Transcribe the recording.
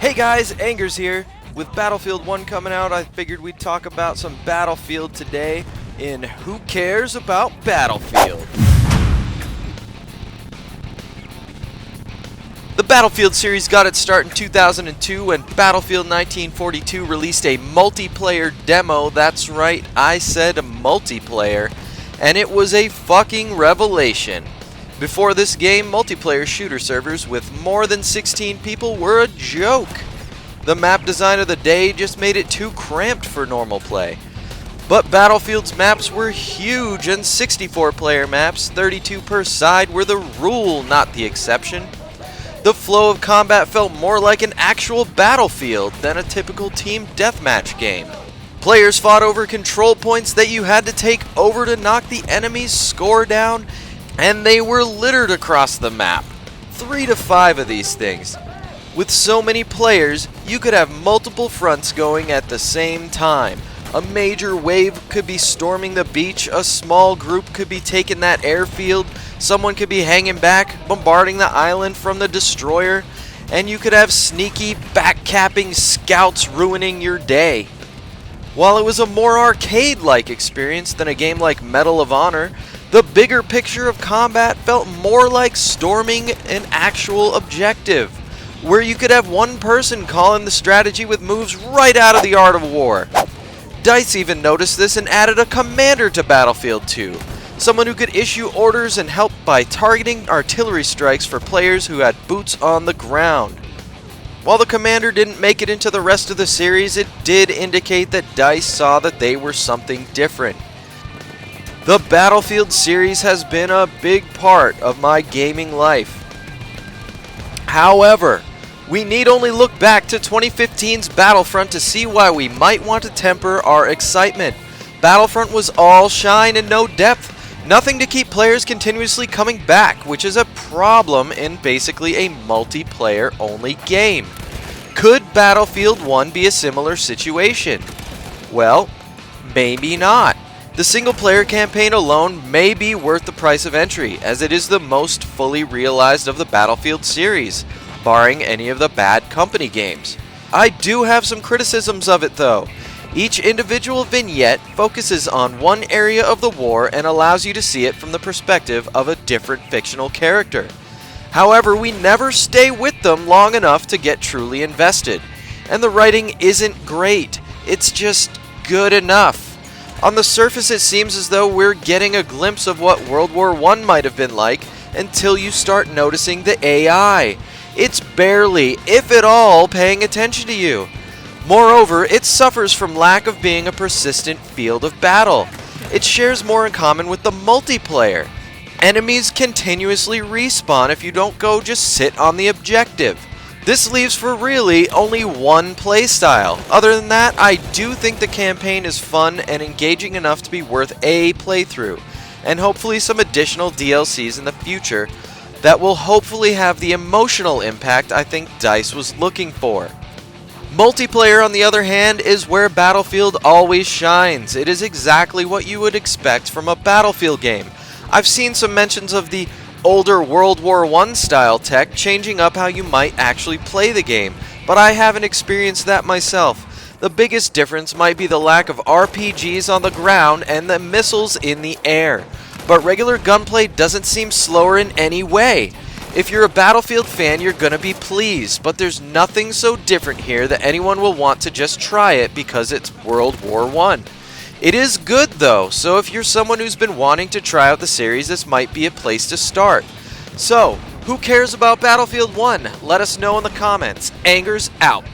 Hey guys, Angers here. With Battlefield 1 coming out, I figured we'd talk about some Battlefield today in Who Cares About Battlefield? The Battlefield series got its start in 2002 when Battlefield 1942 released a multiplayer demo. That's right, I said multiplayer, and it was a fucking revelation. Before this game, multiplayer shooter servers with more than 16 people were a joke. The map design of the day just made it too cramped for normal play. But Battlefield's maps were huge, and 64-player maps, 32 per side, were the rule, not the exception. The flow of combat felt more like an actual battlefield than a typical team deathmatch game. Players fought over control points that you had to take over to knock the enemy's score down, and they were littered across the map. 3 to 5 of these things. With so many players, you could have multiple fronts going at the same time. A major wave could be storming the beach, a small group could be taking that airfield, someone could be hanging back, bombarding the island from the destroyer, and you could have sneaky, backcapping scouts ruining your day. While it was a more arcade-like experience than a game like Medal of Honor, the bigger picture of combat felt more like storming an actual objective, where you could have one person calling the strategy with moves right out of the Art of War. DICE even noticed this and added a commander to Battlefield 2, someone who could issue orders and help by targeting artillery strikes for players who had boots on the ground. While the commander didn't make it into the rest of the series, it did indicate that DICE saw that they were something different. The Battlefield series has been a big part of my gaming life. However, we need only look back to 2015's Battlefront to see why we might want to temper our excitement. Battlefront was all shine and no depth, nothing to keep players continuously coming back, which is a problem in basically a multiplayer-only game. Could Battlefield 1 be a similar situation? Well, maybe not. The single-player campaign alone may be worth the price of entry, as it is the most fully realized of the Battlefield series, barring any of the Bad Company games. I do have some criticisms of it though. Each individual vignette focuses on one area of the war and allows you to see it from the perspective of a different fictional character. However, we never stay with them long enough to get truly invested, and the writing isn't great, it's just good enough. On the surface, it seems as though we're getting a glimpse of what World War I might have been like until you start noticing the AI. It's barely, if at all, paying attention to you. Moreover, it suffers from lack of being a persistent field of battle. It shares more in common with the multiplayer. Enemies continuously respawn if you don't go just sit on the objective. This leaves for really only one playstyle. Other than that, I do think the campaign is fun and engaging enough to be worth a playthrough, and hopefully some additional DLCs in the future that will hopefully have the emotional impact I think DICE was looking for. Multiplayer, on the other hand, is where Battlefield always shines. It is exactly what you would expect from a Battlefield game. I've seen some mentions of the older World War I style tech changing up how you might actually play the game, but I haven't experienced that myself. The biggest difference might be the lack of RPGs on the ground and the missiles in the air, but regular gunplay doesn't seem slower in any way. If you're a Battlefield fan, you're gonna be pleased, but there's nothing so different here that anyone will want to just try it because it's World War I. It is good though, so if you're someone who's been wanting to try out the series, this might be a place to start. So, who cares about Battlefield 1? Let us know in the comments. Angers out.